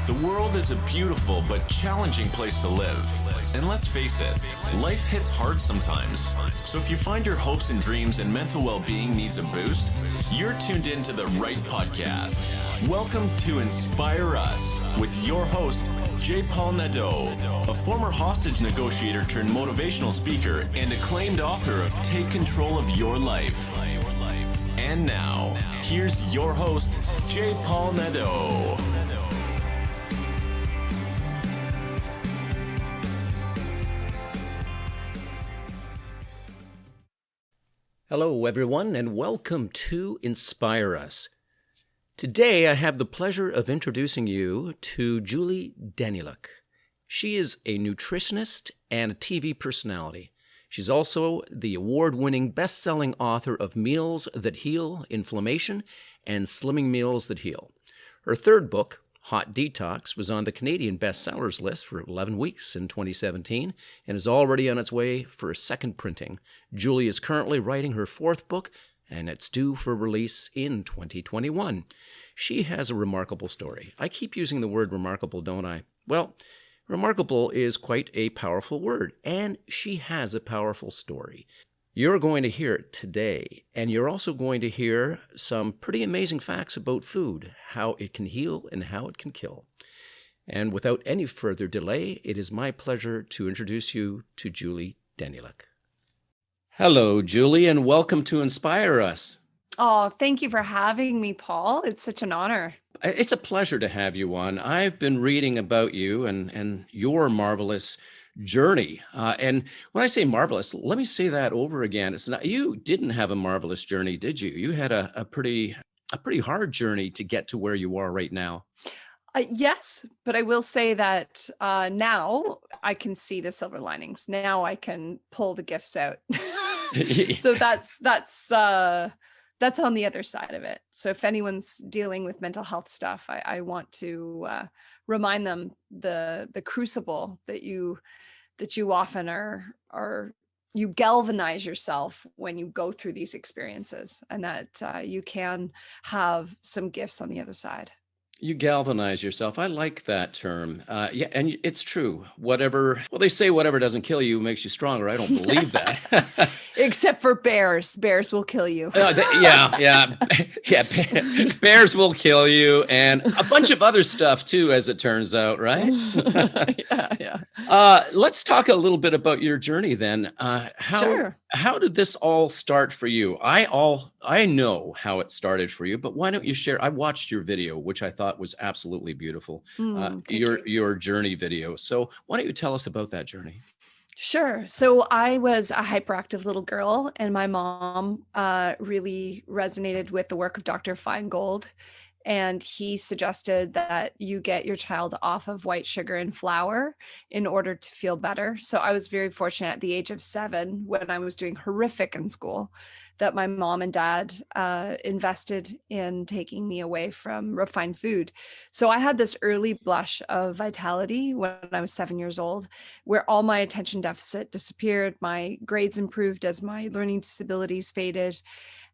The world is a beautiful but challenging place to live. And let's face it, life hits hard sometimes. So if you find your hopes and dreams and mental well-being needs a boost, you're tuned into the right podcast. Welcome to Inspire Us with your host, J. Paul Nadeau, a former hostage negotiator turned motivational speaker and acclaimed author of Take Control of Your Life. And now, here's your host, J. Paul Nadeau. Hello, everyone, and welcome to Inspire Us. Today, I have the pleasure of introducing you to Julie Daniluk. She is a nutritionist and a TV personality. She's also the award-winning best-selling author of Meals That Heal Inflammation and Slimming Meals That Heal. Her third book, Hot Detox, was on the Canadian Bestsellers list for 11 weeks in 2017 and is already on its way for a second printing. Julie is currently writing her fourth book, and it's due for release in 2021. She has a remarkable story. I keep using the word remarkable, don't I? Well, remarkable is quite a powerful word, and she has a powerful story. You're going to hear it today, and you're also going to hear some pretty amazing facts about food, how it can heal and how it can kill. And without any further delay, it is my pleasure to introduce you to Julie Daniluk. Hello, Julie, and welcome to Inspire Us. Oh, thank you for having me, Paul. It's such an honor. It's a pleasure to have you on. I've been reading about you and your marvelous journey. And when I say marvelous, let me say that over again. It's not, you didn't have a marvelous journey, did you? You had a pretty hard journey to get to where you are right now. Yes, but I will say that now I can see the silver linings. Now I can pull the gifts out. So that's on the other side of it. So if anyone's dealing with mental health stuff, I want to remind them the crucible that you often are you galvanize yourself when you go through these experiences, and that you can have some gifts on the other side. You galvanize yourself. I like that term. Yeah, and it's true. They say whatever doesn't kill you makes you stronger. I don't believe that. Except for bears. Bears will kill you. Yeah. Bears will kill you, and a bunch of other stuff too, as it turns out, right? Yeah. Let's talk a little bit about your journey then. Sure. How did this all start for you? I know how it started for you, but why don't you share? I watched your video, which I thought was absolutely beautiful. Your journey video. So why don't you tell us about that journey? Sure. So I was a hyperactive little girl, and my mom really resonated with the work of Dr. Feingold. And he suggested that you get your child off of white sugar and flour in order to feel better. So I was very fortunate at the age of 7, when I was doing horrific in school, that my mom and dad invested in taking me away from refined food. So I had this early blush of vitality when I was 7 years old, where all my attention deficit disappeared. My grades improved as my learning disabilities faded.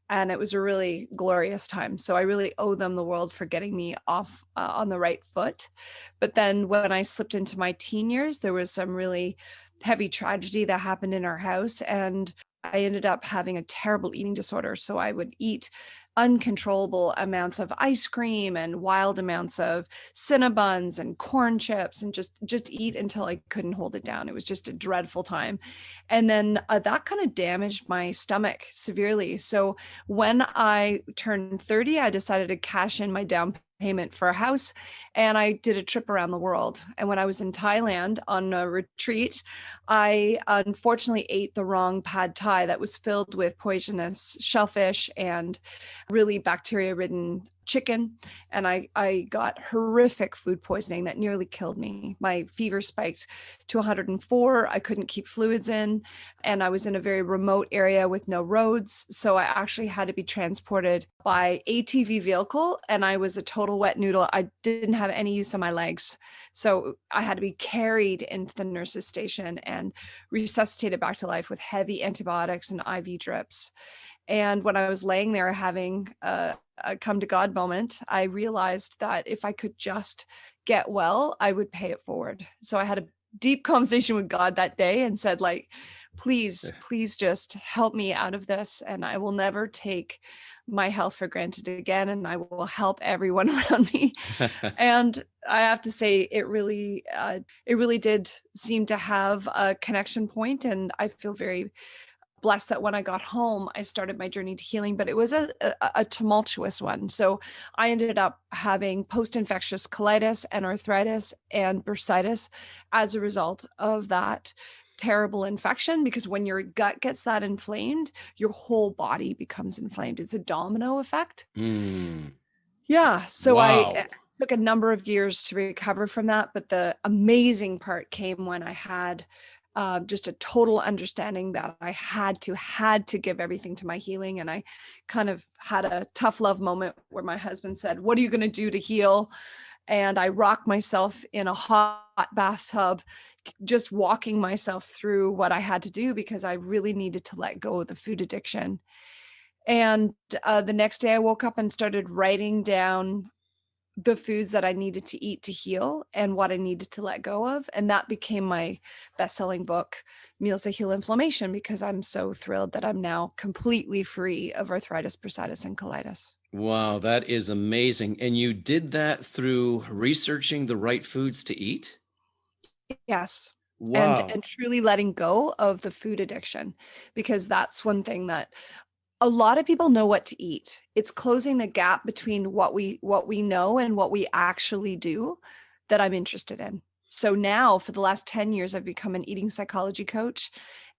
And it was a really glorious time. So I really owe them the world for getting me off on the right foot. But then when I slipped into my teen years, there was some really heavy tragedy that happened in our house. And I ended up having a terrible eating disorder. So I would eat uncontrollable amounts of ice cream and wild amounts of Cinnabons and corn chips, and just eat until I couldn't hold it down. It was just a dreadful time. And then that kind of damaged my stomach severely. So when I turned 30, I decided to cash in my down payment for a house, and I did a trip around the world. And when I was in Thailand on a retreat, I unfortunately ate the wrong pad thai that was filled with poisonous shellfish and really bacteria-ridden chicken. And I got horrific food poisoning that nearly killed me. My fever spiked to 104. I couldn't keep fluids in, and I was in a very remote area with no roads. So I actually had to be transported by ATV vehicle, and I was a total wet noodle. I didn't have any use of my legs. So I had to be carried into the nurse's station and resuscitated back to life with heavy antibiotics and IV drips. And when I was laying there having a come to God moment, I realized that if I could just get well, I would pay it forward. So I had a deep conversation with God that day and said, like, please just help me out of this. And I will never take my health for granted again. And I will help everyone around me. And I have to say, it really did seem to have a connection point. And I feel very blessed that when I got home, I started my journey to healing, but it was a tumultuous one. So I ended up having post-infectious colitis and arthritis and bursitis as a result of that terrible infection, because when your gut gets that inflamed, your whole body becomes inflamed. It's a domino effect. Yeah. So Wow. I took a number of years to recover from that. But the amazing part came when I had just a total understanding that I had to give everything to my healing. And I kind of had a tough love moment where my husband said, "What are you going to do to heal?" And I rocked myself in a hot bathtub, just walking myself through what I had to do, because I really needed to let go of the food addiction. And the next day I woke up and started writing down the foods that I needed to eat to heal and what I needed to let go of. And that became my best-selling book, Meals That Heal Inflammation, because I'm so thrilled that I'm now completely free of arthritis, bursitis, and colitis. Wow, that is amazing. And you did that through researching the right foods to eat? Yes. Wow. And truly letting go of the food addiction, because that's one thing that a lot of people know what to eat. It's closing the gap between what we know and what we actually do that I'm interested in. So now for the last 10 years, I've become an eating psychology coach,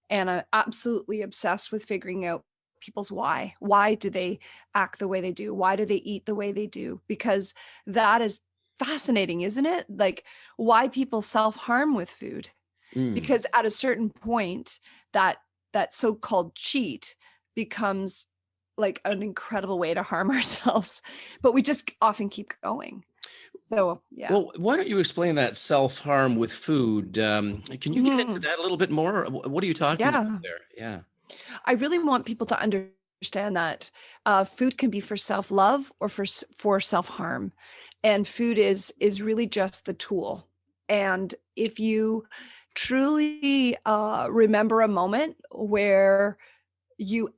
and I'm absolutely obsessed with figuring out people's why. Why do they act the way they do? Why do they eat the way they do? Because that is fascinating, isn't it? Like, why people self-harm with food. Because at a certain point, that so-called cheat becomes like an incredible way to harm ourselves, but we just often keep going. So yeah. Well, why don't you explain that self-harm with food? Can you get into that a little bit more? What are you talking about Yeah. there? Yeah. I really want people to understand that food can be for self-love or for self-harm, and food is really just the tool. And if you truly remember a moment where you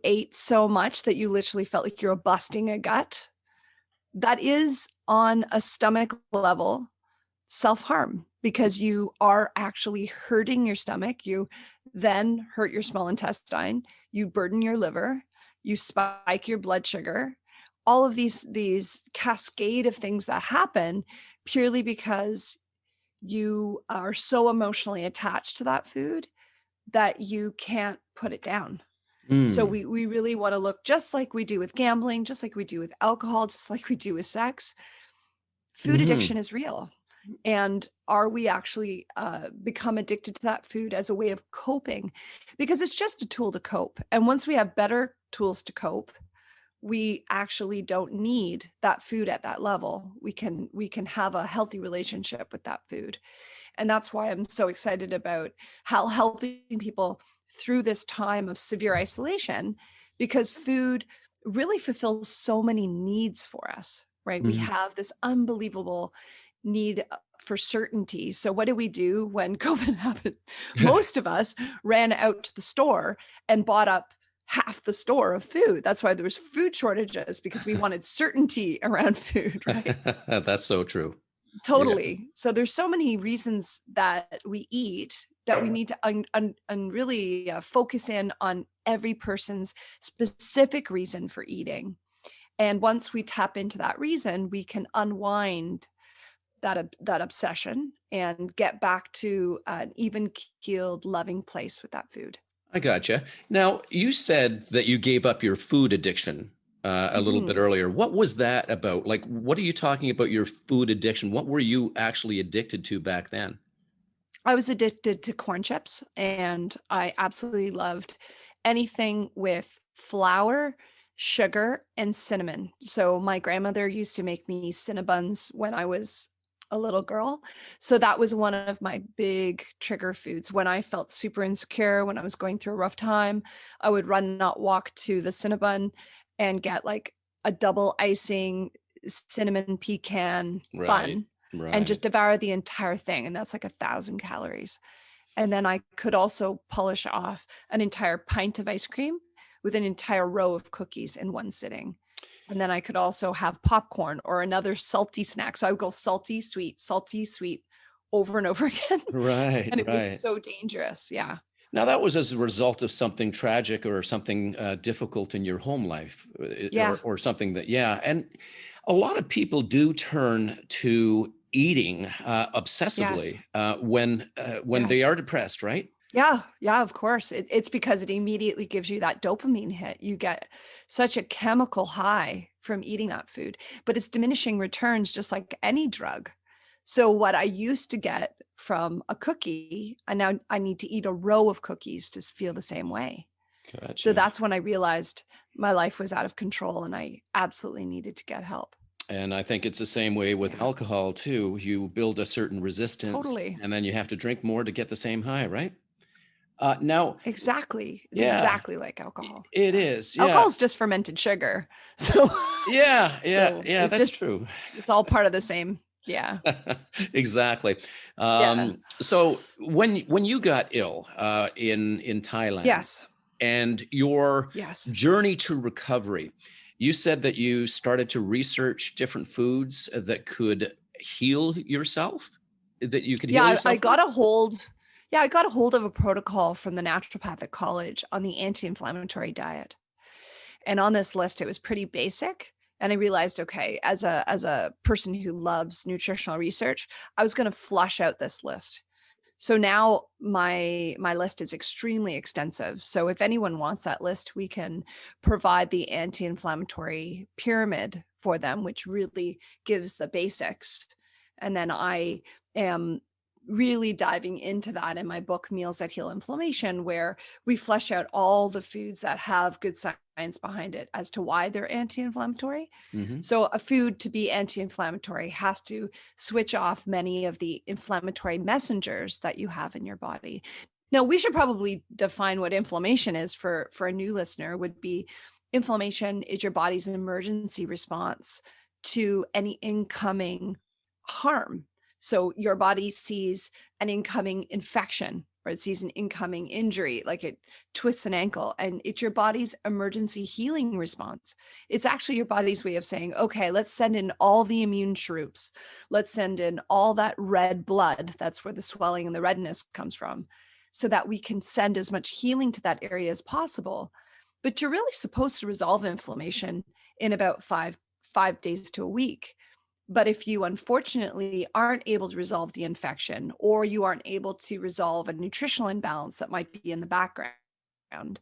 ate so much that you literally felt like you were busting a gut, that is on a stomach level self-harm, because you are actually hurting your stomach. You then hurt your small intestine, you burden your liver, you spike your blood sugar, all of these cascade of things that happen purely because you are so emotionally attached to that food that you can't put it down. So we really want to look just like we do with gambling, just like we do with alcohol, just like we do with sex. Food addiction is real. And are we actually become addicted to that food as a way of coping? Because it's just a tool to cope. And once we have better tools to cope, we actually don't need that food at that level. We can have a healthy relationship with that food. And that's why I'm so excited about how helping people through this time of severe isolation, because food really fulfills so many needs for us, right? We have this unbelievable need for certainty. So what did we do when COVID happened? Most of us ran out to the store and bought up half the store of food. That's why there was food shortages, because we wanted certainty around food, right? That's so true. Totally. Yeah. So there's so many reasons that we eat that we need to really focus in on every person's specific reason for eating. And once we tap into that reason, we can unwind that obsession and get back to an even-keeled, loving place with that food. I gotcha. Now, you said that you gave up your food addiction a little bit earlier. What was that about? Like, what are you talking about your food addiction? What were you actually addicted to back then? I was addicted to corn chips, and I absolutely loved anything with flour, sugar, and cinnamon. So my grandmother used to make me Cinnabons when I was a little girl. So that was one of my big trigger foods. When I felt super insecure, when I was going through a rough time, I would run, not walk to the Cinnabon and get like a double icing cinnamon pecan bun. and just Right. devour the entire thing. And that's like 1,000 calories. And then I could also polish off an entire pint of ice cream with an entire row of cookies in one sitting. And then I could also have popcorn or another salty snack. So I would go salty, sweet over and over again. Right. And it was Right. so dangerous. Yeah. Now, that was as a result of something tragic or something difficult in your home life, Yeah. or something that, yeah. And a lot of people do turn to eating Yes. obsessively when they Yes. are depressed, right? Yeah. Yeah. Of course. It's because it immediately gives you that dopamine hit. You get such a chemical high from eating that food, but it's diminishing returns just like any drug. So what I used to get from a cookie, and now I need to eat a row of cookies to feel the same way. So Gotcha. that's when I realized my life was out of control and I absolutely needed to get help. And I think it's the same way with Yeah, alcohol too. You build a certain resistance, totally. and then you have to drink more to get the same high, right? Now, Exactly. It's yeah, exactly like alcohol. it Yeah. is. Yeah, Alcohol is just fermented sugar. So yeah, yeah, so yeah. it's That's just true. it's all part of the same. Yeah. Exactly. Yeah. So when you got ill in Thailand, Yes. and your Yes. journey to recovery, you said that you started to research different foods that could heal yourself, that you could Yeah, heal I yourself with? got a hold. Yeah, I got a hold of a protocol from the naturopathic college on the anti-inflammatory diet. And on this list, it was pretty basic. And I realized, okay, as a person who loves nutritional research, I was going to flush out this list. So now my list is extremely extensive. So if anyone wants that list, we can provide the anti-inflammatory pyramid for them, which really gives the basics. And then I am really diving into that in my book, Meals That Heal Inflammation, where we flesh out all the foods that have good science behind it as to why they're anti-inflammatory. Hmm. So a food to be anti-inflammatory has to switch off many of the inflammatory messengers that you have in your body. Now, we should probably define what inflammation is for a new listener. Would be inflammation is your body's emergency response to any incoming harm. So your body sees an incoming infection or it sees an incoming injury, like it twists an ankle, and it's your body's emergency healing response. It's actually your body's way of saying, okay, let's send in all the immune troops. Let's send in all that red blood. That's where the swelling and the redness comes from, so that we can send as much healing to that area as possible. But you're really supposed to resolve inflammation in about five days to a week. But if you unfortunately aren't able to resolve the infection, or you aren't able to resolve a nutritional imbalance that might be in the background,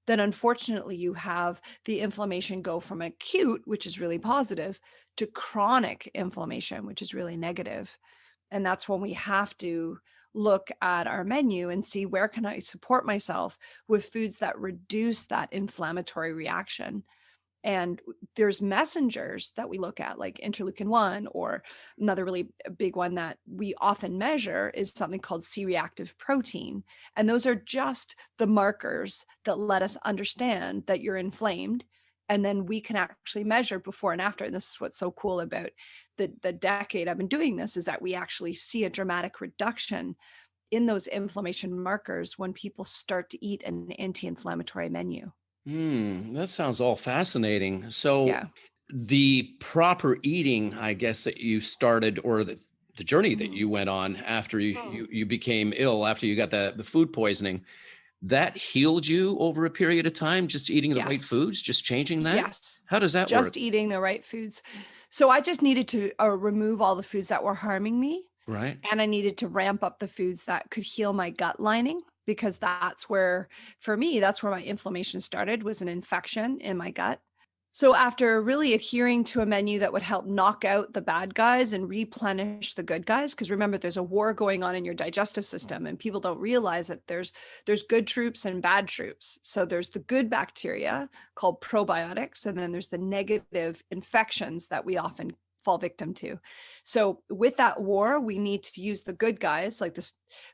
then unfortunately you have the inflammation go from acute, which is really positive, to chronic inflammation, which is really negative. And that's when we have to look at our menu and see, where can I support myself with foods that reduce that inflammatory reaction. And there's messengers that we look at, like interleukin-1, or another really big one that we often measure is something called C-reactive protein. And those are just the markers that let us understand that you're inflamed. And then we can actually measure before and after. And this is what's so cool about the decade I've been doing this, is that we actually see a dramatic reduction in those inflammation markers when people start to eat an anti-inflammatory menu. That sounds all fascinating. So Yeah. the proper eating, I guess, that you started, or the journey that Mhm. you went on after you Mhm. you, you became ill, after you got the food poisoning, that healed you over a period of time, just eating the right Yes. foods, just changing that? Yes. How does that work? Just eating the right foods. So I just needed to remove all the foods that were harming me. Right. And I needed to ramp up the foods that could heal my gut lining, because that's where, for me, that's where my inflammation started, was an infection in my gut. So after really adhering to a menu that would help knock out the bad guys and replenish the good guys, because remember, there's a war going on in your digestive system, and people don't realize that there's good troops and bad troops. So there's the good bacteria called probiotics, and then there's the negative infections that we often fall victim to. So with that war, we need to use the good guys, like this,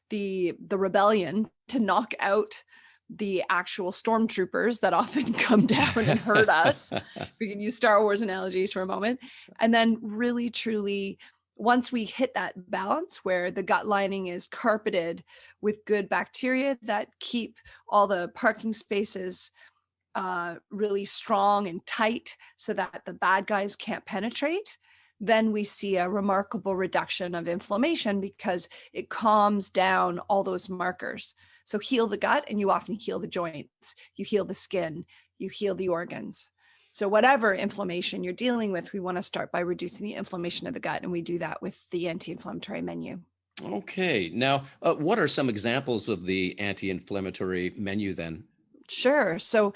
the rebellion, to knock out the actual stormtroopers that often come down and hurt us. We can use Star Wars analogies for a moment, and then really truly once we hit that balance where the gut lining is carpeted with good bacteria that keep all the parking spaces really strong and tight so that the bad guys can't penetrate, then we see a remarkable reduction of inflammation because it calms down all those markers. So heal the gut, and you often heal the joints, you heal the skin, you heal the organs. So whatever inflammation you're dealing with, we want to start by reducing the inflammation of the gut. And we do that with the anti-inflammatory menu. Okay. Now, what are some examples of the anti-inflammatory menu then? Sure. So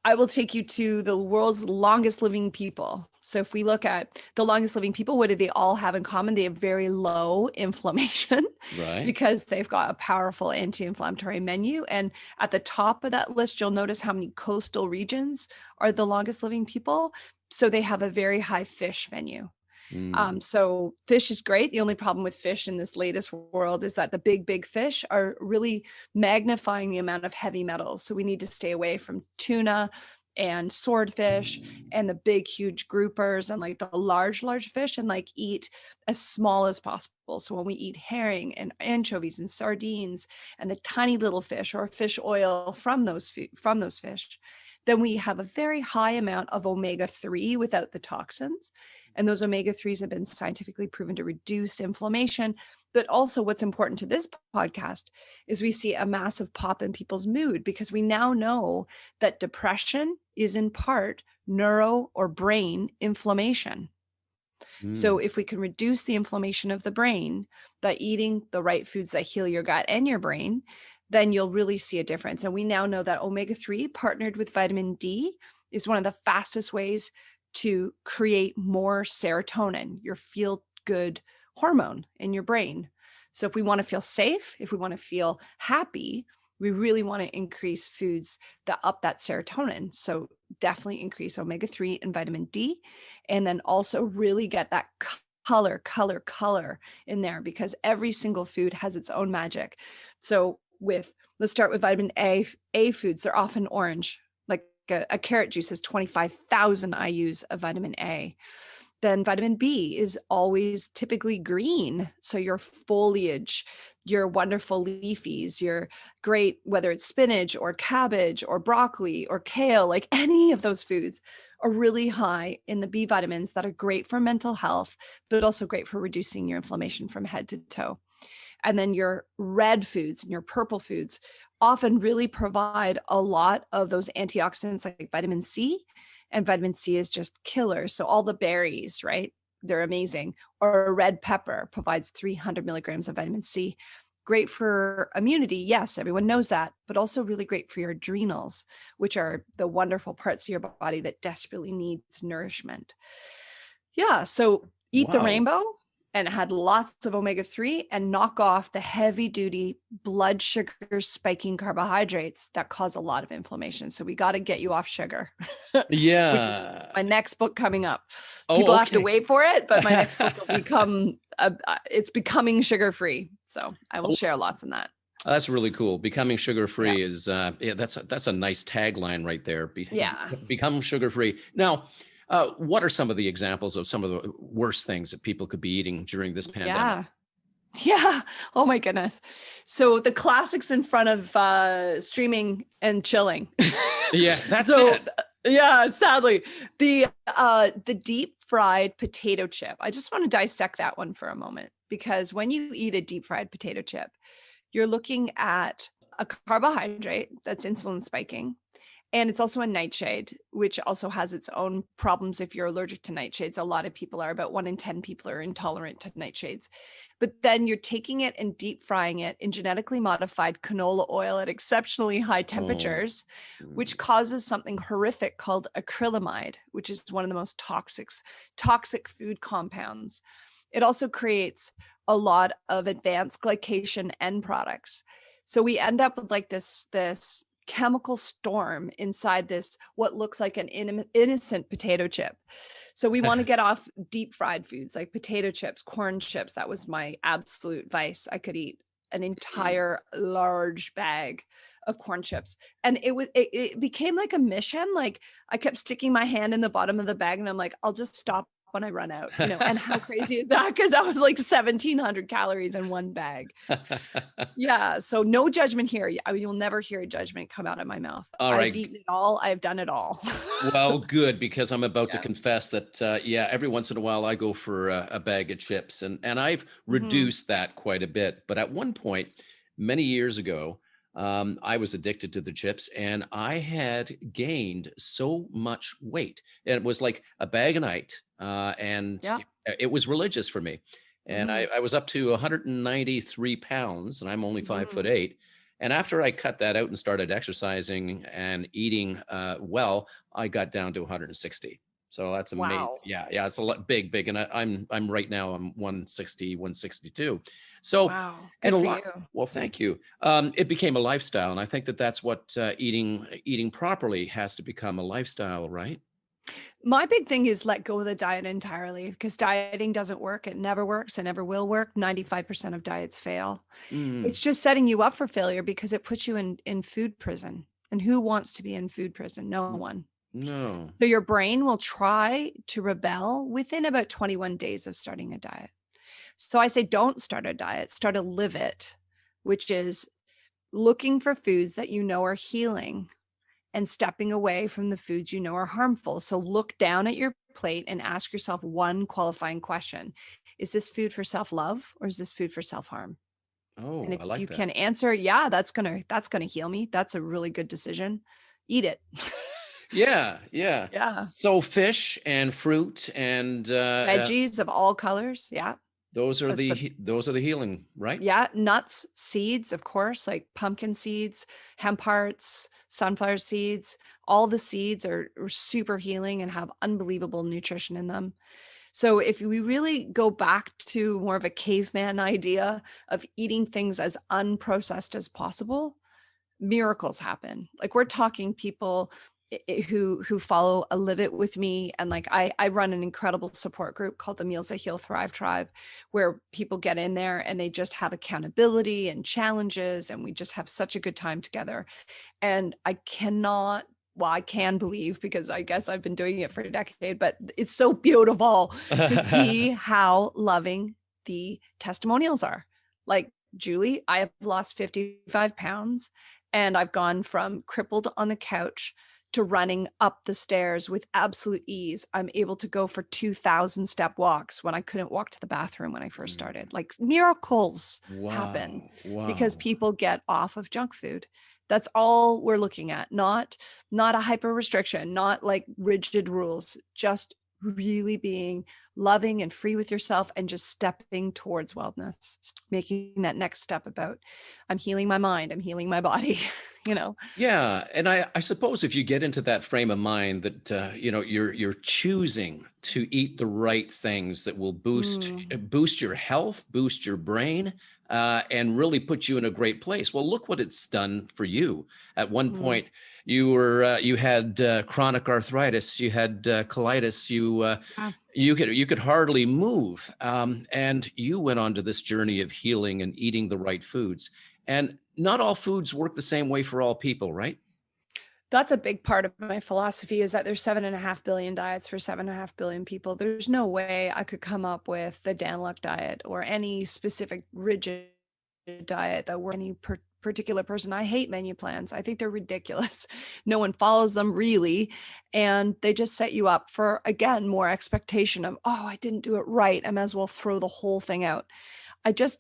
I will take you to the world's longest living people. So if we look at the longest living people, what do they all have in common? They have very low inflammation Right. because they've got a powerful anti-inflammatory menu. And at the top of that list, you'll notice how many coastal regions are the longest living people. So they have a very high fish menu. So fish is great. The only problem with fish in this latest world is that the big fish are really magnifying the amount of heavy metals. So we need to stay away from tuna and swordfish and the big, huge groupers and like the large fish, and like eat as small as possible. So when we eat herring and anchovies and sardines and the tiny little fish or fish oil from those fish, then we have a very high amount of omega-3 without the toxins. And those omega-3s have been scientifically proven to reduce inflammation. But also what's important to this podcast is we see a massive pop in people's mood, because we now know that depression is in part neuro or brain inflammation. So if we can reduce the inflammation of the brain by eating the right foods that heal your gut and your brain, then you'll really see a difference. And we now know that omega-3 partnered with vitamin D is one of the fastest ways to create more serotonin, your feel-good hormone in your brain. So if we want to feel safe, if we want to feel happy, we really want to increase foods that up that serotonin. So definitely increase omega-3 and vitamin D, and then also really get that color in there, because every single food has its own magic. So let's start with vitamin A foods. They're often orange. Like a carrot juice has 25,000 IUs of vitamin A. Then vitamin B is always typically green. So your foliage, your wonderful leafies, your great, whether it's spinach or cabbage or broccoli or kale, like any of those foods are really high in the B vitamins that are great for mental health, but also great for reducing your inflammation from head to toe. And then your red foods and your purple foods often really provide a lot of those antioxidants like vitamin C, and vitamin C is just killer. So all the berries, right? They're amazing. Or a red pepper provides 300 milligrams of vitamin C. Great for immunity. Yes, everyone knows that, but also really great for your adrenals, which are the wonderful parts of your body that desperately needs nourishment. Yeah. So eat the rainbow, and it had lots of omega-3, and knock off the heavy duty blood sugar spiking carbohydrates that cause a lot of inflammation. So we got to get you off sugar. Yeah. Which is my next book coming up. People have to wait for it, but my next book will become, it's becoming sugar-free. So I will share lots in that. That's really cool. Becoming sugar-free is, that's a nice tagline right there. Become sugar-free. Now, what are some of the examples of some of the worst things that people could be eating during this pandemic? Yeah. Oh my goodness. So the classics in front of streaming and chilling. Yeah, that's it. Yeah, sadly, the deep fried potato chip. I just want to dissect that one for a moment, because when you eat a deep fried potato chip, you're looking at a carbohydrate that's insulin spiking. And it's also a nightshade, which also has its own problems if you're allergic to nightshades. A lot of people are, about 1 in 10 people are intolerant to nightshades. But then you're taking it and deep frying it in genetically modified canola oil at exceptionally high temperatures, which causes something horrific called acrylamide, which is one of the most toxic food compounds. It also creates a lot of advanced glycation end products. So we end up with like this chemical storm inside this, what looks like an innocent potato chip. So we want to get off deep fried foods like potato chips, corn chips. That was my absolute vice. I could eat an entire large bag of corn chips. And it became like a mission. Like I kept sticking my hand in the bottom of the bag and I'm like, I'll just stop when I run out, and how crazy is that? Because that was like 1,700 calories in one bag. Yeah. So no judgment here. You'll never hear a judgment come out of my mouth. All I've right. eaten it all. I've done it all. Well, good, because I'm about to Yeah. confess that, every once in a while I go for a bag of chips, and I've Mhm. reduced that quite a bit. But at one point, many years ago, I was addicted to the chips, and I had gained so much weight. And it was like a bag a night, and Yeah. it was religious for me. And Mhm. I was up to 193 pounds, and I'm only 5'8". Mhm. And after I cut that out and started exercising and eating well, I got down to 160. So that's amazing. Wow. Yeah, it's a lot big. And I'm right now, I'm 160, 162. So, Wow. and Good a for lot, you. well, thank you. It became a lifestyle. And I think that that's what eating properly has to become, a lifestyle, right? My big thing is let go of the diet entirely, because dieting doesn't work. It never works. It never will work. 95% of diets fail. Mm, It's just setting you up for failure because it puts you in food prison. And who wants to be in food prison? No one. no. So your brain will try to rebel within about 21 days of starting a diet. So I say, don't start a diet, start to live it, which is looking for foods that you know are healing and stepping away from the foods you know are harmful. So look down at your plate and ask yourself one qualifying question. Is this food for self-love, or is this food for self-harm? And Oh, if I you like that. can answer, yeah, that's going to heal me. That's a really good decision. Eat it. Yeah, yeah. Yeah. So fish and fruit and Veggies of all colors. Yeah. those are That's the those are the healing, right? Yeah, nuts, seeds, of course, like pumpkin seeds, hemp hearts, sunflower seeds. All the seeds are super healing and have unbelievable nutrition in them. So if we really go back to more of a caveman idea of eating things as unprocessed as possible, miracles happen. Like, we're talking people who follow a Live It With Me, and like I run an incredible support group called the Meals That Heal Thrive Tribe, where people get in there and they just have accountability and challenges, and we just have such a good time together. And I can believe, because I guess I've been doing it for a decade, but it's so beautiful to see how loving the testimonials are. Like, Julie, I have lost 55 pounds, and I've gone from crippled on the couch to running up the stairs with absolute ease. I'm able to go for 2,000 step walks when I couldn't walk to the bathroom when I first started. Like, miracles happen because Wow. people get off of junk food. That's all we're looking at, not a hyper restriction, not like rigid rules, just really being loving and free with yourself and just stepping towards wellness, making that next step about, I'm healing my mind, I'm healing my body, Yeah, and I suppose if you get into that frame of mind that you're choosing to eat the right things that will boost your health, boost your brain, and really put you in a great place. Well, look what it's done for you. At one point, you had chronic arthritis, you had colitis, Yeah. you could hardly move, and you went on to this journey of healing and eating the right foods. And not all foods work the same way for all people, right? That's a big part of my philosophy, is that there's 7.5 billion diets for 7.5 billion people. There's no way I could come up with the Danielek diet or any specific rigid diet that works for any particular person. I hate menu plans. I think they're ridiculous. No one follows them really. And they just set you up for, again, more expectation of, oh, I didn't do it right, I might as well throw the whole thing out.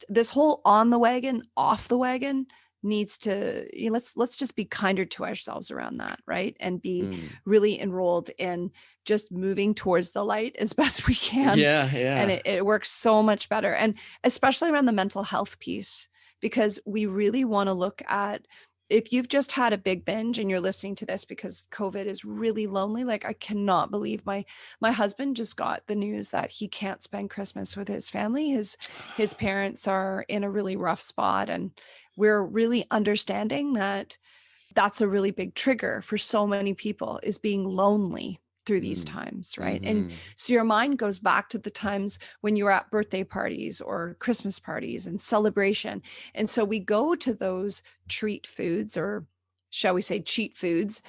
This whole on the wagon, off the wagon needs to, let's just be kinder to ourselves around that, right? And be really enrolled in just moving towards the light as best we can. Yeah. And it works so much better. And especially around the mental health piece, because we really want to look at, if you've just had a big binge and you're listening to this because COVID is really lonely, like, I cannot believe my husband just got the news that he can't spend Christmas with his family. His parents are in a really rough spot, and we're really understanding that that's a really big trigger for so many people, is being lonely through these times, right? And so your mind goes back to the times when you were at birthday parties or Christmas parties and celebration. And so we go to those treat foods, or shall we say cheat foods,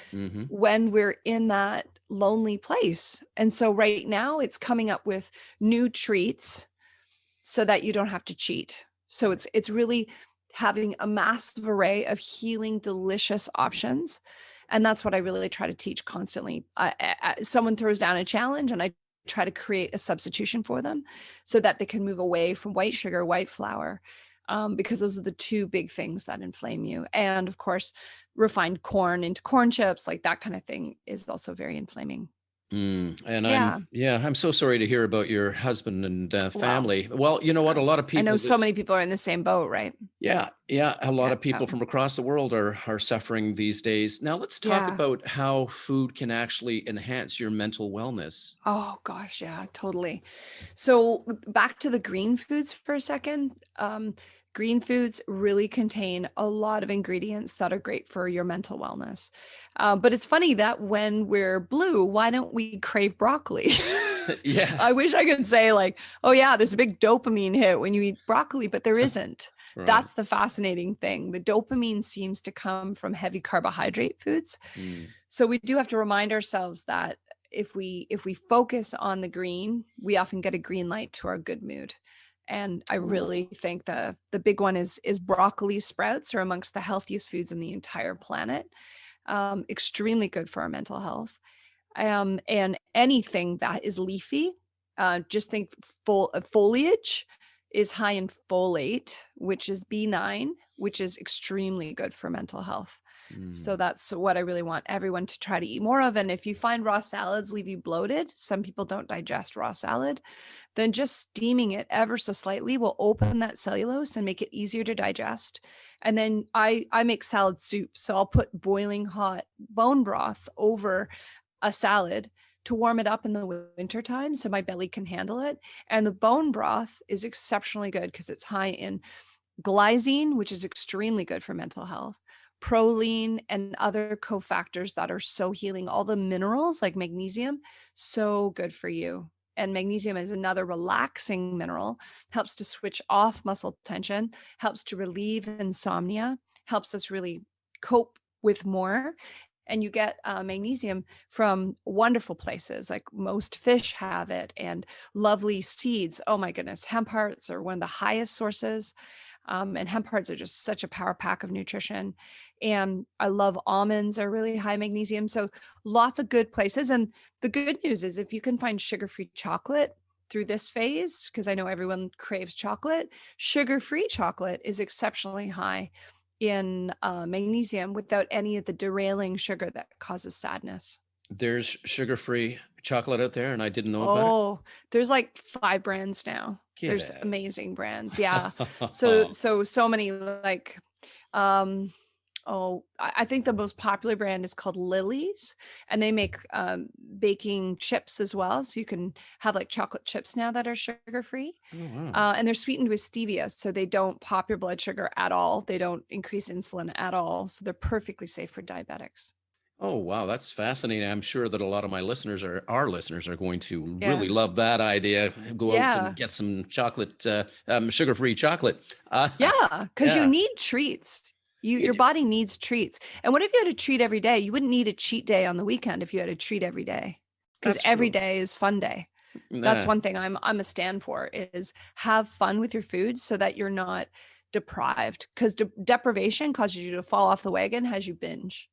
when we're in that lonely place. And so right now it's coming up with new treats so that you don't have to cheat. So it's really having a massive array of healing, delicious options. And that's what I really try to teach constantly. Someone throws down a challenge and I try to create a substitution for them so that they can move away from white sugar, white flour, because those are the two big things that inflame you. And of course, refined corn into corn chips, like that kind of thing is also very inflaming. And Yeah. I'm so sorry to hear about your husband and Wow. family. Well, you know what? A lot of I people, know so many people are in the same boat, right? yeah, a lot Yeah. of people from across the world are suffering these days. Now, let's talk Yeah. about how food can actually enhance your mental wellness. Oh gosh, yeah, totally. So back to the green foods for a second. Green foods really contain a lot of ingredients that are great for your mental wellness. But it's funny that when we're blue, why don't we crave broccoli? Yeah, I wish I could say like, oh yeah, there's a big dopamine hit when you eat broccoli, but there isn't. right. That's the fascinating thing. The dopamine seems to come from heavy carbohydrate foods. So we do have to remind ourselves that if we focus on the green, we often get a green light to our good mood. And I really think the big one is broccoli sprouts are amongst the healthiest foods in the entire planet. Extremely good for our mental health. And anything that is leafy, just think foliage is high in folate, which is B9, which is extremely good for mental health. So that's what I really want everyone to try to eat more of. And if you find raw salads leave you bloated, some people don't digest raw salad, then just steaming it ever so slightly will open that cellulose and make it easier to digest. And then I make salad soup. So I'll put boiling hot bone broth over a salad to warm it up in the winter time so my belly can handle it. And the bone broth is exceptionally good because it's high in glycine, which is extremely good for mental health, proline, and other cofactors that are so healing. All the minerals like magnesium, so good for you. And magnesium is another relaxing mineral, helps to switch off muscle tension, helps to relieve insomnia, helps us really cope with more. And you get magnesium from wonderful places, like most fish have it, and lovely seeds. Oh my goodness, hemp hearts are one of the highest sources. And hemp hearts are just such a power pack of nutrition. And I love almonds are really high magnesium. So lots of good places. And the good news is if you can find sugar-free chocolate through this phase, because I know everyone craves chocolate, sugar-free chocolate is exceptionally high in magnesium without any of the derailing sugar that causes sadness. There's sugar-free chocolate out there, and I didn't know about it. Oh, there's like 5 brands now. Get There's out. amazing brands. Yeah. So many like, I think the most popular brand is called Lily's, and they make baking chips as well. So you can have like chocolate chips now that are sugar-free. Oh, wow. And they're sweetened with stevia. So they don't pop your blood sugar at all. They don't increase insulin at all. So they're perfectly safe for diabetics. Oh, wow. That's fascinating. I'm sure that a lot of my listeners our listeners are going to Yeah. really love that idea. Go out Yeah. and get some chocolate, sugar-free chocolate. Yeah, because Yeah. you need treats. Your body needs treats. And what if you had a treat every day? You wouldn't need a cheat day on the weekend if you had a treat every day, because That's every true. day is fun day. That's Nah. one thing I'm a stand for, is have fun with your food so that you're not deprived, because deprivation causes you to fall off the wagon as you binge.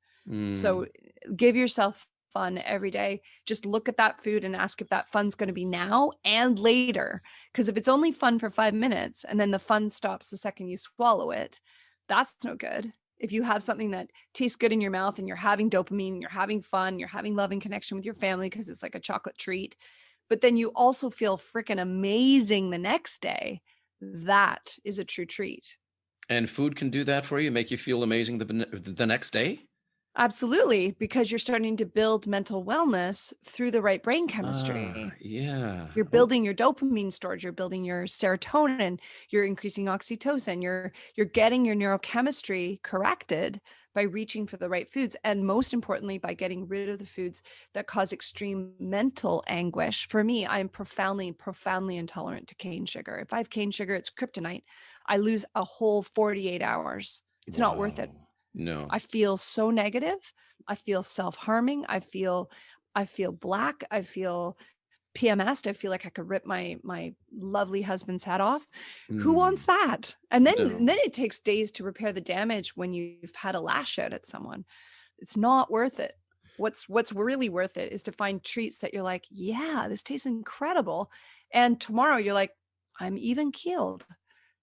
So give yourself fun every day. Just look at that food and ask if that fun's going to be now and later. Because if it's only fun for 5 minutes and then the fun stops the second you swallow it, that's no good. If you have something that tastes good in your mouth and you're having dopamine, you're having fun, you're having love and connection with your family because it's like a chocolate treat, but then you also feel freaking amazing the next day, that is a true treat. And food can do that for you, make you feel amazing the next day? Absolutely, because you're starting to build mental wellness through the right brain chemistry. Yeah. You're building your dopamine storage, you're building your serotonin, you're increasing oxytocin, you're getting your neurochemistry corrected by reaching for the right foods, and most importantly by getting rid of the foods that cause extreme mental anguish. For me, I am profoundly intolerant to cane sugar. If I have cane sugar, it's kryptonite. I lose a whole 48 hours. It's not worth it. No. I feel so negative. I feel self-harming. I feel I feel black. I feel PMS'd. I feel like I could rip my lovely husband's head off. Who wants that? And No. then it takes days to repair the damage when you've had a lash out at someone. It's not worth it. What's really worth it is to find treats that you're like, yeah, this tastes incredible. And tomorrow you're like, I'm even keeled.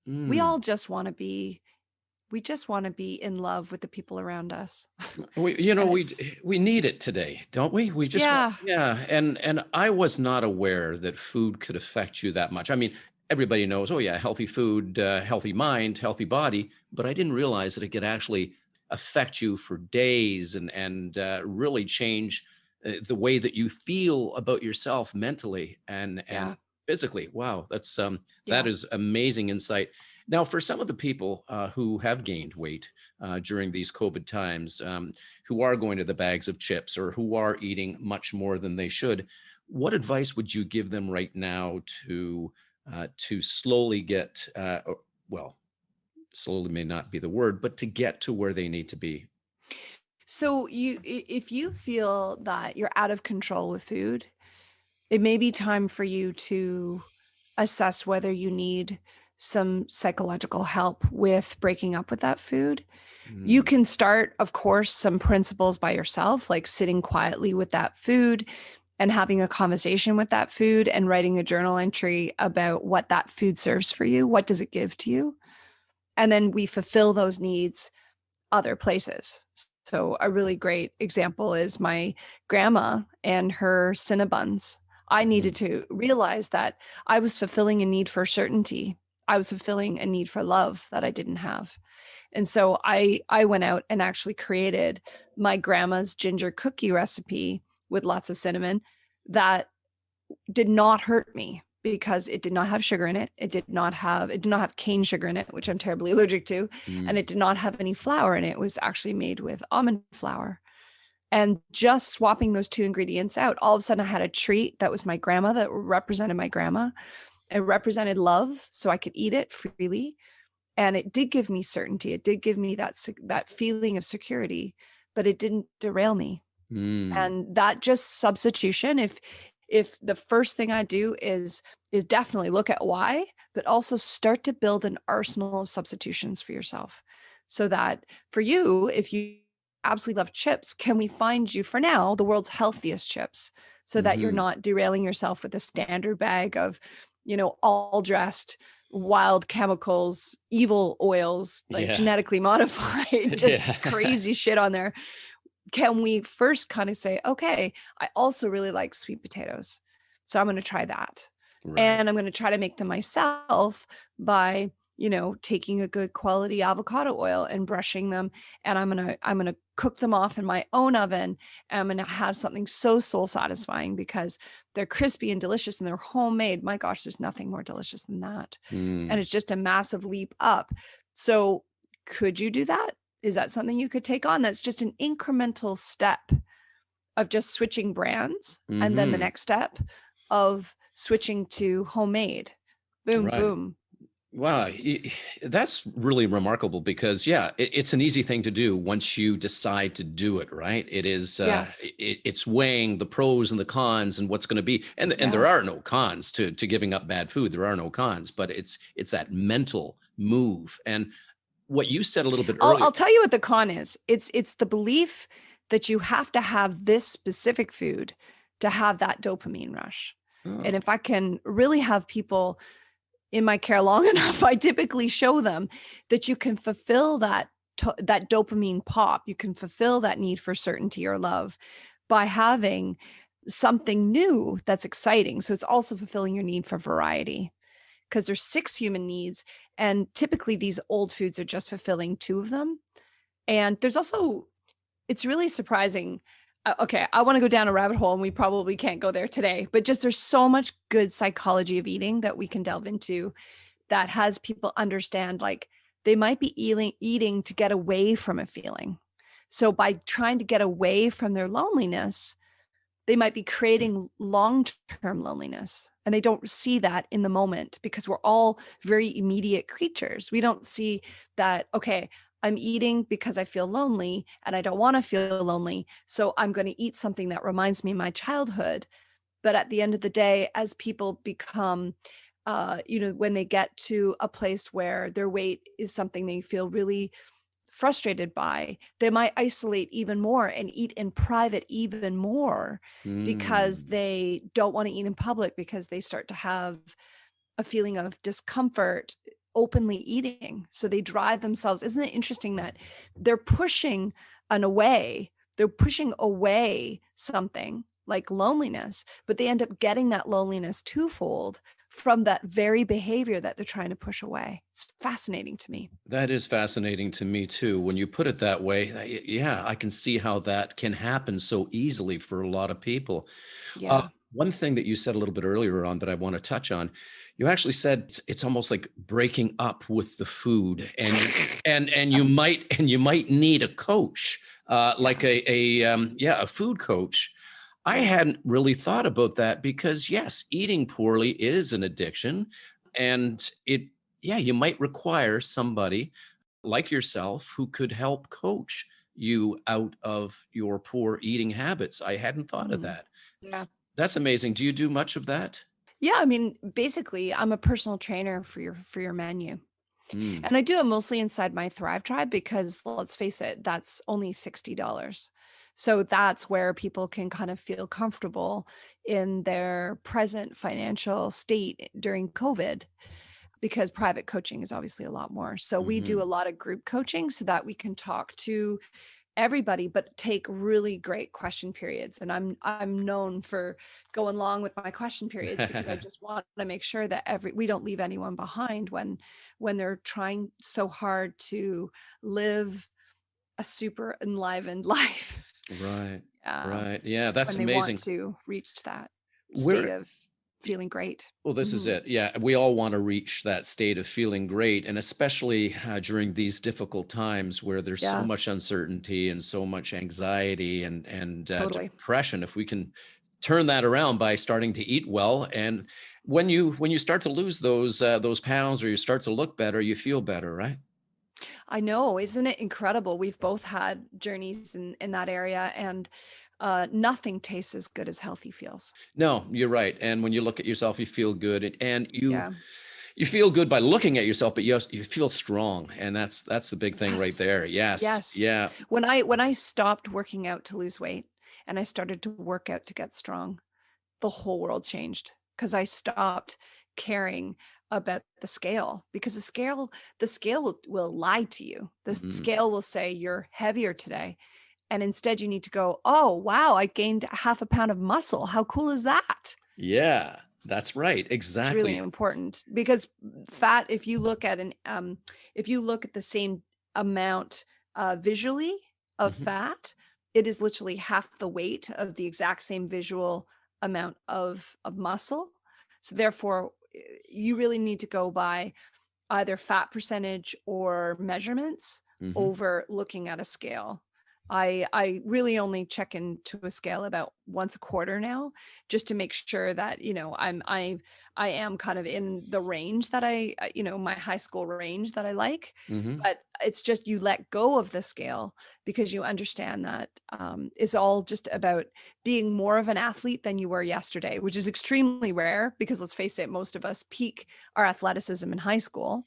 We all just want to be in love with the people around us. And We need it today, don't we? We just yeah, yeah. And I was not aware that food could affect you that much. I mean, everybody knows, oh yeah, healthy food, healthy mind, healthy body, but I didn't realize that it could actually affect you for days and really change the way that you feel about yourself mentally and yeah, physically. Wow, that yeah. is amazing insight. Now, for some of the people who have gained weight during these COVID times, who are going to the bags of chips or who are eating much more than they should, what advice would you give them right now to slowly get, well, slowly may not be the word, but to get to where they need to be? So if you feel that you're out of control with food, it may be time for you to assess whether you need some psychological help with breaking up with that food. You Mm, can start, of course, some principles by yourself, like sitting quietly with that food and having a conversation with that food and writing a journal entry about what that food serves for you. What does it give to you? And then we fulfill those needs other places. So a really great example is my grandma and her Cinnabons. I needed mm, to realize that I was fulfilling a need for certainty. I was fulfilling a need for love that I didn't have. And so I went out and actually created my grandma's ginger cookie recipe with lots of cinnamon that did not hurt me because it did not have sugar in it. It did not have cane sugar in it, which I'm terribly allergic to, and mm. it did not have any flour in it. It was actually made with almond flour. And just swapping those two ingredients out, all of a sudden I had a treat that was my grandma, that represented my grandma. It represented love, so I could eat it freely. And it did give me certainty. It did give me that feeling of security, but it didn't derail me. Mm. And that just substitution, if the first thing I do is definitely look at why, but also start to build an arsenal of substitutions for yourself. So that for you, if you absolutely love chips, can we find you for now the world's healthiest chips so that you're Hmm. not derailing yourself with a standard bag of, all dressed wild chemicals, evil oils, like Yeah. genetically modified, just Yeah. crazy shit on there. Can we first kind of say, okay, I also really like sweet potatoes, so I'm going to try that. Right. And I'm going to try to make them myself by, taking a good quality avocado oil and brushing them. And I'm going to cook them off in my own oven. And I'm going to have something so soul satisfying because they're crispy and delicious and they're homemade. My gosh, there's nothing more delicious than that. And Mm. it's just a massive leap up. So could you do that? Is that something you could take on? That's just an incremental step of just switching brands. And then the Hmm. next step of switching to homemade. Boom, Right. boom. Wow, that's really remarkable because, yeah, it's an easy thing to do once you decide to do it, right? It is, Yes. it's weighing the pros and the cons and what's going to be, and Yeah. there are no cons to giving up bad food. There are no cons, but it's that mental move. And what you said a little bit I'll earlier. I'll tell you what the con is. It's the belief that you have to have this specific food to have that dopamine rush. And Oh, if I can really have people in my care long enough, I typically show them that you can fulfill that dopamine pop. You can fulfill that need for certainty or love by having something new that's exciting. So it's also fulfilling your need for variety because there's 6 human needs, and typically these old foods are just fulfilling 2 of them. And there's also, it's really surprising. Okay, I want to go down a rabbit hole and we probably can't go there today, but just there's so much good psychology of eating that we can delve into that has people understand, like, they might be eating to get away from a feeling. So by trying to get away from their loneliness, they might be creating long-term loneliness, and they don't see that in the moment because we're all very immediate creatures. We don't see that, okay, I'm eating because I feel lonely and I don't want to feel lonely. So I'm going to eat something that reminds me of my childhood. But at the end of the day, as people become, when they get to a place where their weight is something they feel really frustrated by, they might isolate even more and eat in private even more because Mm. they don't want to eat in public, because they start to have a feeling of discomfort openly eating. So they drive themselves. Isn't it interesting that they're pushing they're pushing away something like loneliness, but they end up getting that loneliness twofold from that very behavior that they're trying to push away. It's fascinating to me. That is fascinating to me too. When you put it that way, yeah, I can see how that can happen so easily for a lot of people. Uh, Yeah. One thing that you said a little bit earlier on that I want to touch on, you actually said it's almost like breaking up with the food, and you might need a coach, like a food coach. I hadn't really thought about that because yes, eating poorly is an addiction, and you might require somebody like yourself who could help coach you out of your poor eating habits. I hadn't thought of Mhm. that. Yeah. That's amazing. Do you do much of that? Yeah, I mean, basically, I'm a personal trainer for your menu. Mm, And I do it mostly inside my Thrive Tribe because, let's face it, that's only $60. So that's where people can kind of feel comfortable in their present financial state during COVID, because private coaching is obviously a lot more. So we do a mhm. lot of group coaching so that we can talk to everybody, but take really great question periods. And I'm known for going long with my question periods because I just want to make sure that we don't leave anyone behind when they're trying so hard to live a super enlivened life. Right, uh, right. Yeah, that's when they want amazing. to reach that state We're of feeling great. Well, this is Mhm. it. Yeah, we all want to reach that state of feeling great, and especially during these difficult times where there's so Yeah, much uncertainty and so much anxiety and totally. depression. If we can turn that around by starting to eat well, and when you start to lose those pounds or you start to look better, you feel better, right? I know, isn't it incredible? We've both had journeys in that area, and nothing tastes as good as healthy feels. No, you're right. And when you look at yourself, you feel good, and you Yeah. you feel good by looking at yourself, but you feel strong, and that's the big thing right Yes. there. Yes, Yes. yeah. When I stopped working out to lose weight and I started to work out to get strong, the whole world changed because I stopped caring about the scale, because the scale will lie to you. The Mhm. scale will say you're heavier today. And instead you need to go, oh, wow, I gained half a pound of muscle. How cool is that? Yeah, that's right. It's really Exactly. important because fat, if you look at the same amount visually of Mhm. fat, it is literally half the weight of the exact same visual amount of muscle. So therefore, you really need to go by either fat percentage or measurements Mhm. over looking at a scale. I really only check into a scale about once a quarter now, just to make sure that, I am kind of in the range that my high school range that I like. Mhm. But it's just, you let go of the scale because you understand that it's all just about being more of an athlete than you were yesterday, which is extremely rare because, let's face it, most of us peak our athleticism in high school.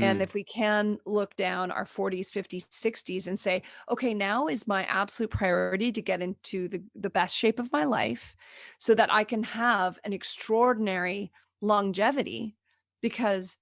And Mhm. if we can look down our 40s, 50s, 60s and say, okay, now is my absolute priority to get into the best shape of my life so that I can have an extraordinary longevity. Because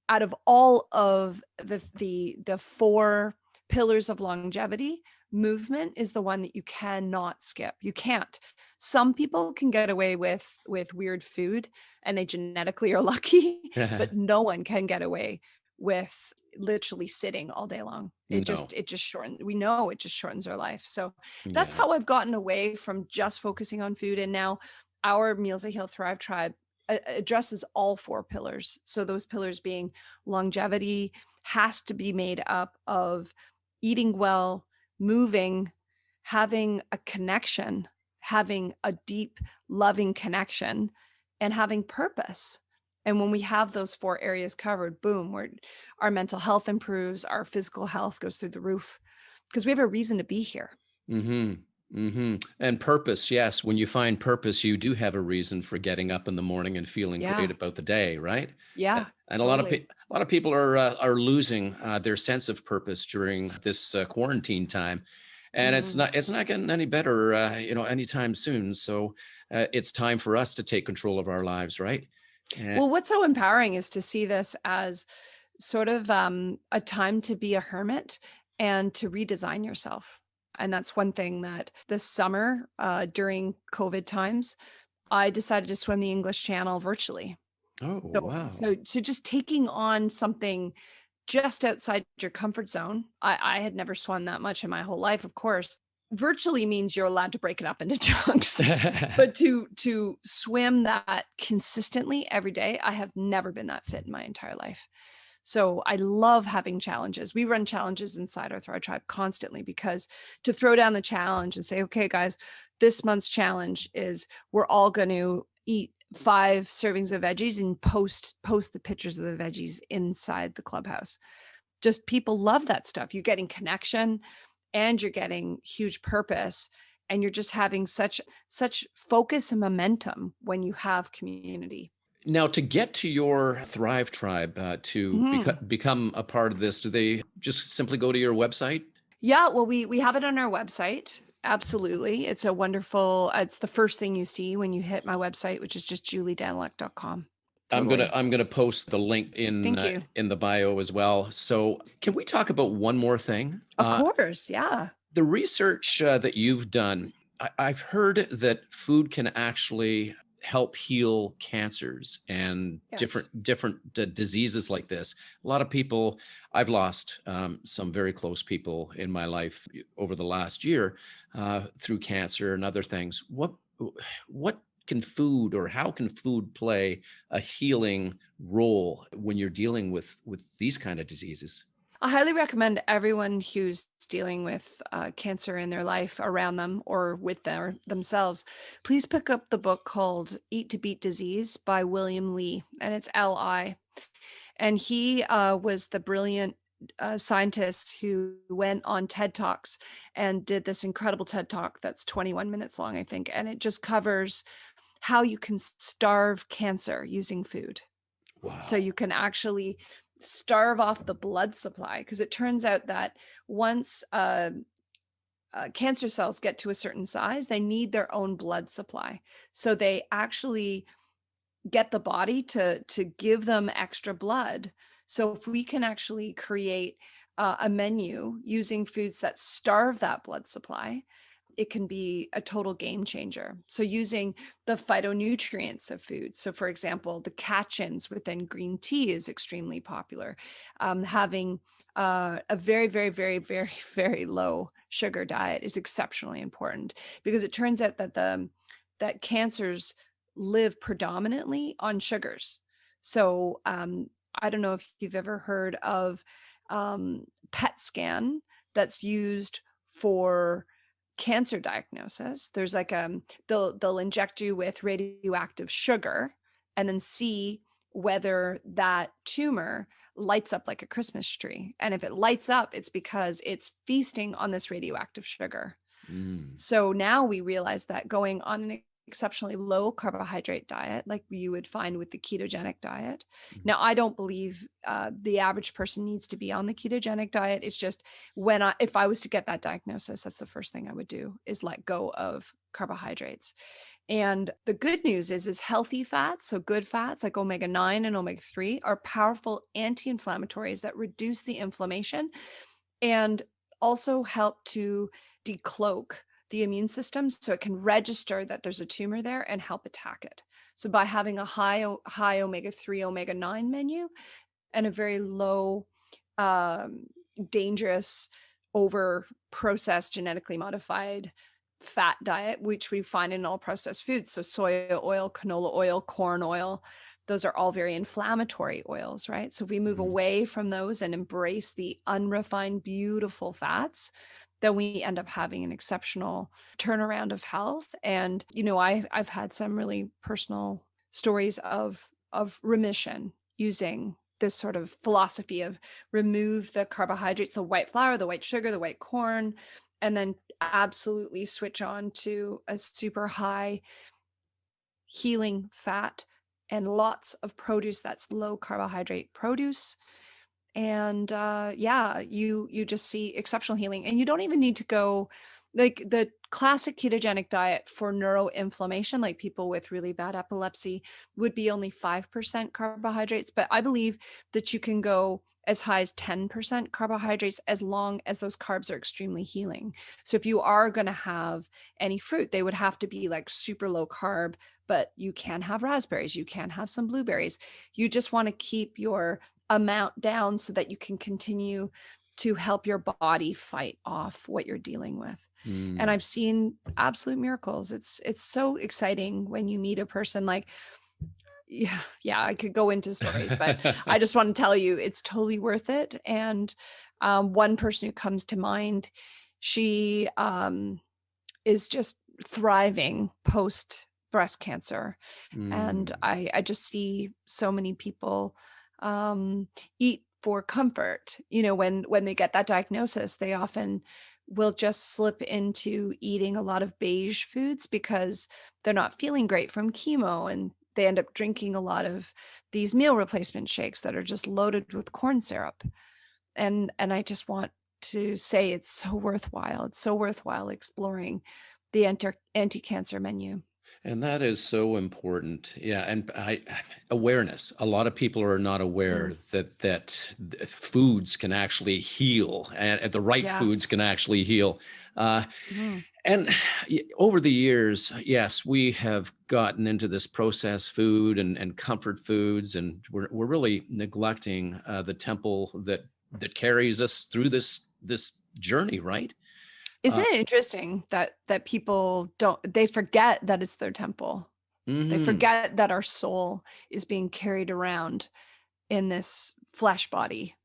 out of all of the four pillars of longevity, movement is the one that you cannot skip. You can't. Some people can get away with weird food and they genetically are lucky, but no one can get away with literally sitting all day long. It No. just it just shortens, we know it just shortens our life. So that's Yeah. how I've gotten away from just focusing on food. And now our Meals that Heal Thrive tribe addresses all four pillars. So those pillars being, longevity has to be made up of eating well, moving, having a connection, having a deep, loving connection, and having purpose. And when we have those 4 areas covered, boom, our mental health improves, our physical health goes through the roof because we have a reason to be here. Mm-hmm. Mm-hmm. And purpose, yes. When you find purpose, you do have a reason for getting up in the morning and feeling great Yeah. about the day, right? Yeah, And totally. a lot of people are losing their sense of purpose during this quarantine time, and Mm. it's not getting any better, anytime soon. So it's time for us to take control of our lives, right? And Well, what's so empowering is to see this as sort of a time to be a hermit and to redesign yourself. And that's one thing that this summer, during COVID times, I decided to swim the English Channel virtually. oh So, wow, so just taking on something just outside your comfort zone. I had never swum that much in my whole life, of course. Virtually means you're allowed to break it up into chunks. But to swim that consistently every day, I have never been that fit in my entire life. So I love having challenges. We run challenges inside our Thrive Tribe constantly because to throw down the challenge and say, okay, guys, this month's challenge is we're all going to eat 5 servings of veggies and post the pictures of the veggies inside the clubhouse. Just people love that stuff. You're getting connection and you're getting huge purpose, and you're just having such focus and momentum when you have community. now to get to your Thrive Tribe to Mhm. become a part of this, do they just simply go to your website? Yeah, well, we have it on our website. Absolutely. It's a wonderful, it's the first thing you see when you hit my website, which is just juliedaniluk.com. Totally. I'm gonna post the link Thank you. in the bio as well. So, can we talk about one more thing? Of course. Yeah. The research that you've done, I've heard that food can actually help heal cancers and Yes. different diseases like this. A lot of people, I've lost some very close people in my life over the last year through cancer and other things. What can food, or how can food play a healing role when you're dealing with these kind of diseases? I highly recommend everyone who's dealing with cancer in their life, around them, or with themselves, please pick up the book called Eat to Beat Disease by William Lee, and it's Li. And he was the brilliant scientist who went on TED Talks and did this incredible TED Talk that's 21 minutes long, I think. And it just covers how you can starve cancer using food. So Wow. you can actually starve off the blood supply, because it turns out that once cancer cells get to a certain size, they need their own blood supply. So they actually get the body to give them extra blood. So if we can actually create a menu using foods that starve that blood supply, it can be a total game changer. So using the phytonutrients of food. So for example, the catechins within green tea is extremely popular. Having a very, very, very, very, very low sugar diet is exceptionally important, because it turns out that that cancers live predominantly on sugars. So I don't know if you've ever heard of PET scan that's used for cancer diagnosis. There's like they'll inject you with radioactive sugar and then see whether that tumor lights up like a Christmas tree. And if it lights up, it's because it's feasting on this radioactive sugar. Mm. So now we realize that going on an exceptionally low carbohydrate diet, like you would find with the ketogenic diet. Mhm. Now, I don't believe the average person needs to be on the ketogenic diet. It's just if I was to get that diagnosis, that's the first thing I would do, is let go of carbohydrates. And the good news is healthy fats, so good fats like omega-9 and omega-3, are powerful anti-inflammatories that reduce the inflammation and also help to decloak the immune system, so it can register that there's a tumor there and help attack it. So by having a high omega-3, omega-9 menu and a very low dangerous, over processed, genetically modified fat diet, which we find in all processed foods, so soy oil, canola oil, corn oil, those are all very inflammatory oils, right? So if we move Mhm. away from those and embrace the unrefined, beautiful fats, then we end up having an exceptional turnaround of health. And, I've had some really personal stories of of remission using this sort of philosophy of remove the carbohydrates, the white flour, the white sugar, the white corn, and then absolutely switch on to a super high healing fat and lots of produce that's low carbohydrate produce. And yeah, you just see exceptional healing. And you don't even need to go like the classic ketogenic diet for neuroinflammation, like people with really bad epilepsy, would be only 5% carbohydrates. But I believe that you can go as high as 10% carbohydrates as long as those carbs are extremely healing. So if you are going to have any fruit, they would have to be like super low carb, but you can have raspberries, you can have some blueberries. You just want to keep your amount down so that you can continue to help your body fight off what you're dealing with. And I've seen absolute miracles. It's so exciting when you meet a person like, yeah, I could go into stories, but I just want to tell you it's totally worth it. And one person who comes to mind, she is just thriving post breast cancer. And I just see so many people eat for comfort. You know, when they get that diagnosis, they often will just slip into eating a lot of beige foods because they're not feeling great from chemo, and they end up drinking a lot of these meal replacement shakes that are just loaded with corn syrup. And I just want to say it's so worthwhile. It's so worthwhile exploring the anti-cancer menu. And that is so important. Yeah. And awareness. A lot of people are not aware that foods can actually heal, and the right foods can actually heal. And over the years, yes, we have gotten into this processed food and comfort foods, and we're really neglecting the temple that carries us through this journey, right? Isn't it interesting that people they forget that it's their temple. They forget that our soul is being carried around in this flesh body,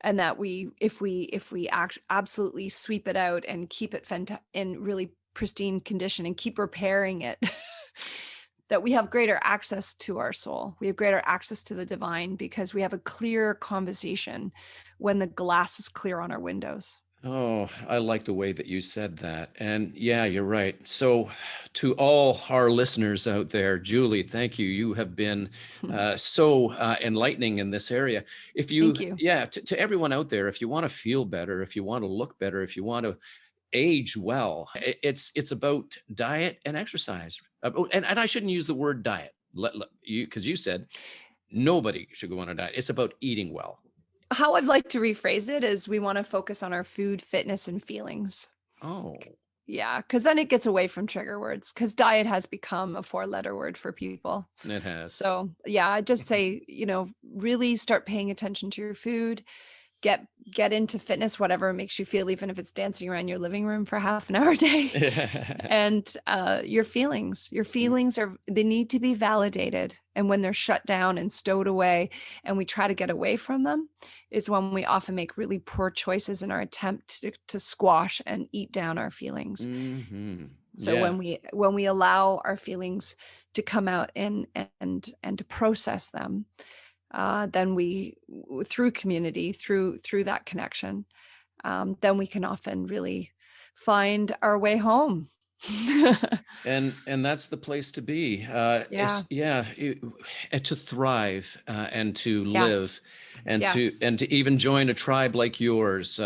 and that if we absolutely sweep it out and keep it in really pristine condition and keep repairing it, that we have greater access to our soul. We have greater access to the divine because we have a clear conversation when the glass is clear on our windows. Oh, I like the way that you said that. And yeah, you're right. So to all our listeners out there, Julie, thank you. You have been so enlightening in this area. Thank you. Yeah, to everyone out there, if you want to feel better, if you want to look better, if you want to age well, it's about diet and exercise. And I shouldn't use the word diet, because you said nobody should go on a diet. It's about eating well. How I'd like to rephrase it is we want to focus on our food, fitness, and feelings. Oh. Yeah, because then it gets away from trigger words, because diet has become a 4-letter word for people. It has. So yeah, I just say, really start paying attention to your food, get into fitness, whatever makes you feel, even if it's dancing around your living room for half an hour a day. And your feelings they need to be validated. And when they're shut down and stowed away and we try to get away from them is when we often make really poor choices in our attempt to squash and eat down our feelings. So when we allow our feelings to come out and to process them, then we, through community, through that connection, then we can often really find our way home. And that's the place to be. To thrive and to live, and to even join a tribe like yours.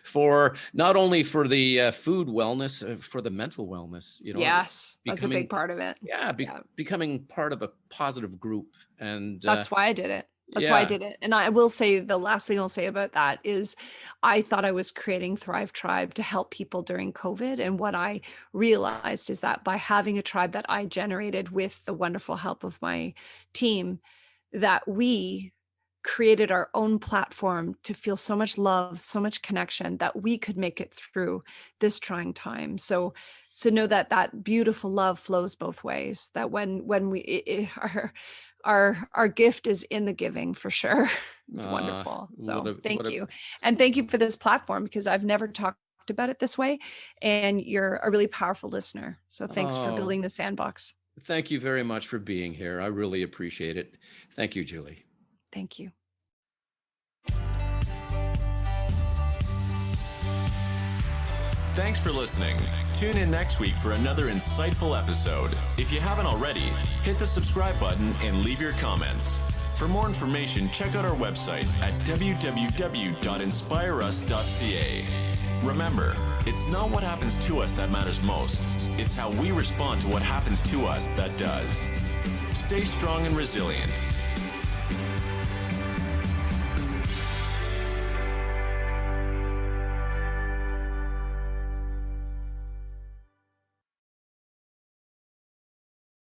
For not only for the food wellness, for the mental wellness. Yes, that's a big part of it. Becoming part of a positive group, and that's why I did it. That's why I did it. And I will say, the last thing I'll say about that is I thought I was creating Thrive Tribe to help people during COVID. And what I realized is that by having a tribe that I generated with the wonderful help of my team, that we created our own platform to feel so much love, so much connection, that we could make it through this trying time. So know that beautiful love flows both ways, that when we our gift is in the giving, for sure. It's wonderful. So thank you. And thank you for this platform, because I've never talked about it this way, and you're a really powerful listener. So thanks for building the sandbox. Thank you very much for being here. I really appreciate it. Thank you, Julie. Thank you. Thanks for listening. Tune in next week for another insightful episode. If you haven't already, hit the subscribe button and leave your comments. For more information, check out our website at www.inspireus.ca. Remember, it's not what happens to us that matters most. It's how we respond to what happens to us that does. Stay strong and resilient.